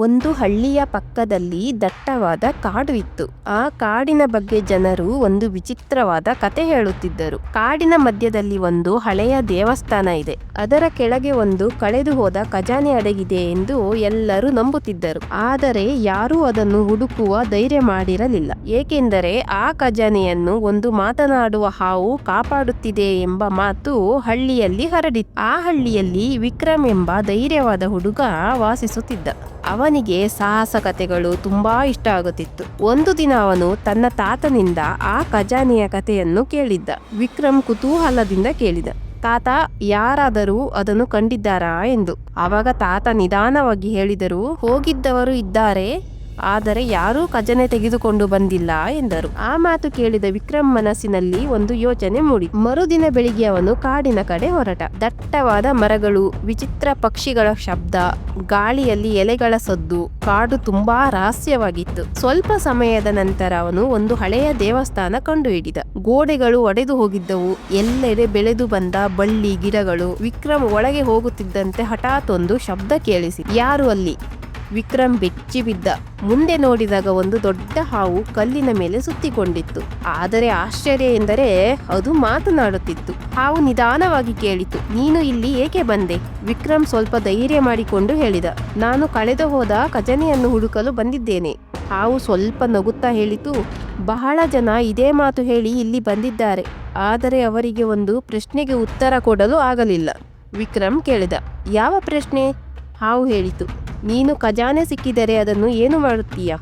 ಒಂದು ಹಳ್ಳಿಯ ಪಕ್ಕದಲ್ಲಿ ದಟ್ಟವಾದ ಕಾಡು ಇತ್ತು. ಆ ಕಾಡಿನ ಬಗ್ಗೆ ಜನರು ಒಂದು ವಿಚಿತ್ರವಾದ ಕತೆ ಹೇಳುತ್ತಿದ್ದರು. ಕಾಡಿನ ಮಧ್ಯದಲ್ಲಿ ಒಂದು ಹಳೆಯ ದೇವಸ್ಥಾನ ಇದೆ. ಅದರ ಕೆಳಗೆ ಒಂದು ಕಳೆದು ಹೋದ ಖಜಾನೆ ಅಡಗಿದೆ ಎಂದು ಎಲ್ಲರೂ ನಂಬುತ್ತಿದ್ದರು. ಆದರೆ ಯಾರೂ ಅದನ್ನು ಹುಡುಕುವ ಧೈರ್ಯ ಮಾಡಿರಲಿಲ್ಲ. ಏಕೆಂದರೆ ಆ ಖಜಾನೆಯನ್ನು ಒಂದು ಮಾತನಾಡುವ ಹಾವು ಕಾಪಾಡುತ್ತಿದೆ ಎಂಬ ಮಾತು ಹಳ್ಳಿಯಲ್ಲಿ ಹರಡಿತ್ತು. ಆ ಹಳ್ಳಿಯಲ್ಲಿ ವಿಕ್ರಮ್ ಎಂಬ ಧೈರ್ಯವಾದ ಹುಡುಗ ವಾಸಿಸುತ್ತಿದ್ದ. ಅವನಿಗೆ ಸಾಹಸ ಕಥೆಗಳು ತುಂಬಾ ಇಷ್ಟ ಆಗುತ್ತಿತ್ತು. ಒಂದು ದಿನ ಅವನು ತನ್ನ ತಾತನಿಂದ ಆ ಖಜಾನೆಯ ಕಥೆಯನ್ನು ಕೇಳಿದ್ದ. ವಿಕ್ರಮ್ ಕುತೂಹಲದಿಂದ ಕೇಳಿದ, ತಾತ, ಯಾರಾದರೂ ಅದನ್ನು ಕಂಡಿದ್ದಾರಾ ಎಂದು. ಆವಾಗ ತಾತ ನಿಧಾನವಾಗಿ ಹೇಳಿದರು, ಹೋಗಿದ್ದವರು ಇದ್ದಾರೆ, ಆದರೆ ಯಾರೂ ಖಜಾನೆ ತೆಗೆದುಕೊಂಡು ಬಂದಿಲ್ಲ ಎಂದರು. ಆ ಮಾತು ಕೇಳಿದ ವಿಕ್ರಮ್ ಮನಸ್ಸಿನಲ್ಲಿ ಒಂದು ಯೋಚನೆ ಮೂಡಿ. ಮರುದಿನ ಬೆಳಿಗ್ಗೆ ಅವನು ಕಾಡಿನ ಕಡೆ ಹೊರಟ. ದಟ್ಟವಾದ ಮರಗಳು, ವಿಚಿತ್ರ ಪಕ್ಷಿಗಳ ಶಬ್ದ, ಗಾಳಿಯಲ್ಲಿ ಎಲೆಗಳ ಸದ್ದು, ಕಾಡು ತುಂಬಾ ರಹಸ್ಯವಾಗಿತ್ತು. ಸ್ವಲ್ಪ ಸಮಯದ ನಂತರ ಅವನು ಒಂದು ಹಳೆಯ ದೇವಸ್ಥಾನ ಕಂಡುಹಿಡಿದ. ಗೋಡೆಗಳು ಒಡೆದು ಹೋಗಿದ್ದವು, ಎಲ್ಲೆಡೆ ಬೆಳೆದು ಬಂದ ಬಳ್ಳಿ ಗಿಡಗಳು. ವಿಕ್ರಮ್ ಒಳಗೆ ಹೋಗುತ್ತಿದ್ದಂತೆ ಹಠಾತ್ ಒಂದು ಶಬ್ದ ಕೇಳಿಸಿ. ಯಾರು ಅಲ್ಲಿ? ವಿಕ್ರಮ್ ಬೆಚ್ಚಿ ಬಿದ್ದ. ಮುಂದೆ ನೋಡಿದಾಗ ಒಂದು ದೊಡ್ಡ ಹಾವು ಕಲ್ಲಿನ ಮೇಲೆ ಸುತ್ತಿಕೊಂಡಿತ್ತು. ಆದರೆ ಆಶ್ಚರ್ಯ ಎಂದರೆ ಅದು ಮಾತನಾಡುತ್ತಿತ್ತು. ಹಾವು ನಿಧಾನವಾಗಿ ಕೇಳಿತು, ನೀನು ಇಲ್ಲಿ ಏಕೆ ಬಂದೆ? ವಿಕ್ರಮ್ ಸ್ವಲ್ಪ ಧೈರ್ಯ ಮಾಡಿಕೊಂಡು ಹೇಳಿದ, ನಾನು ಕಳೆದು ಹೋದ ಖಜಾನೆಯನ್ನು ಹುಡುಕಲು ಬಂದಿದ್ದೇನೆ. ಹಾವು ಸ್ವಲ್ಪ ನಗುತ್ತಾ ಹೇಳಿತು, ಬಹಳ ಜನ ಇದೇ ಮಾತು ಹೇಳಿ ಇಲ್ಲಿ ಬಂದಿದ್ದಾರೆ, ಆದರೆ ಅವರಿಗೆ ಒಂದು ಪ್ರಶ್ನೆಗೆ ಉತ್ತರ ಕೊಡಲು ಆಗಲಿಲ್ಲ. ವಿಕ್ರಮ್ ಕೇಳಿದ, ಯಾವ ಪ್ರಶ್ನೆ? ಹಾವು ಹೇಳಿತು, ನೀನು ಖಜಾನೆ ಸಿಕ್ಕಿದರೆ ಅದನ್ನು ಏನು ಮಾಡುತ್ತೀಯಾ?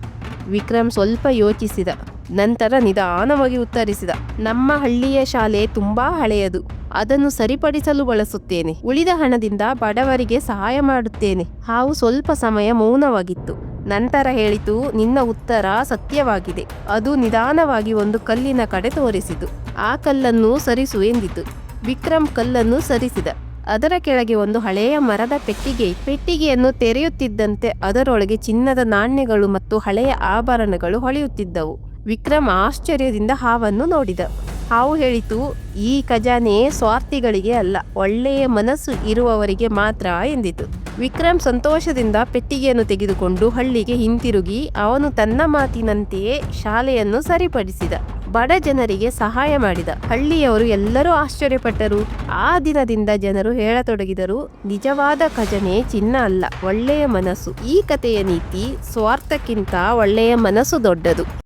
ವಿಕ್ರಮ್ ಸ್ವಲ್ಪ ಯೋಚಿಸಿದ. ನಂತರ ನಿಧಾನವಾಗಿ ಉತ್ತರಿಸಿದ, ನಮ್ಮ ಹಳ್ಳಿಯ ಶಾಲೆ ತುಂಬಾ ಹಳೆಯದು, ಅದನ್ನು ಸರಿಪಡಿಸಲು ಬಳಸುತ್ತೇನೆ. ಉಳಿದ ಹಣದಿಂದ ಬಡವರಿಗೆ ಸಹಾಯ ಮಾಡುತ್ತೇನೆ. ಹಾವು ಸ್ವಲ್ಪ ಸಮಯ ಮೌನವಾಗಿತ್ತು. ನಂತರ ಹೇಳಿತು, ನಿನ್ನ ಉತ್ತರ ಸತ್ಯವಾಗಿದೆ. ಅದು ನಿಧಾನವಾಗಿ ಒಂದು ಕಲ್ಲಿನ ಕಡೆ ತೋರಿಸಿತು. ಆ ಕಲ್ಲನ್ನು ಸರಿಸು ಎಂದಿತು. ವಿಕ್ರಮ್ ಕಲ್ಲನ್ನು ಸರಿಸಿದ. ಅದರ ಕೆಳಗೆ ಒಂದು ಹಳೆಯ ಮರದ ಪೆಟ್ಟಿಗೆಯನ್ನು ತೆರೆಯುತ್ತಿದ್ದಂತೆ ಅದರೊಳಗೆ ಚಿನ್ನದ ನಾಣ್ಯಗಳು ಮತ್ತು ಹಳೆಯ ಆಭರಣಗಳು ಹೊಳೆಯುತ್ತಿದ್ದವು. ವಿಕ್ರಮ್ ಆಶ್ಚರ್ಯದಿಂದ ಹಾವನ್ನು ನೋಡಿದ. ಹಾವು ಹೇಳಿತು, ಈ ಖಜಾನೆ ಸ್ವಾರ್ಥಿಗಳಿಗೆ ಅಲ್ಲ, ಒಳ್ಳೆಯ ಮನಸ್ಸು ಇರುವವರಿಗೆ ಮಾತ್ರ ಎಂದಿತು. ವಿಕ್ರಮ್ ಸಂತೋಷದಿಂದ ಪೆಟ್ಟಿಗೆಯನ್ನು ತೆಗೆದುಕೊಂಡು ಹಳ್ಳಿಗೆ ಹಿಂತಿರುಗಿ ಅವನು ತನ್ನ ಮಾತಿನಂತೆಯೇ ಶಾಲೆಯನ್ನು ಸರಿಪಡಿಸಿದ. ಬಡ ಜನರಿಗೆ ಸಹಾಯ ಮಾಡಿದ. ಹಳ್ಳಿಯವರು ಎಲ್ಲರೂ ಆಶ್ಚರ್ಯಪಟ್ಟರು. ಆ ದಿನದಿಂದ ಜನರು ಹೇಳತೊಡಗಿದರು, ನಿಜವಾದ ಖಜಾನೆ ಚಿನ್ನ ಅಲ್ಲ, ಒಳ್ಳೆಯ ಮನಸ್ಸು. ಈ ಕಥೆಯ ನೀತಿ, ಸ್ವಾರ್ಥಕ್ಕಿಂತ ಒಳ್ಳೆಯ ಮನಸ್ಸು ದೊಡ್ಡದು.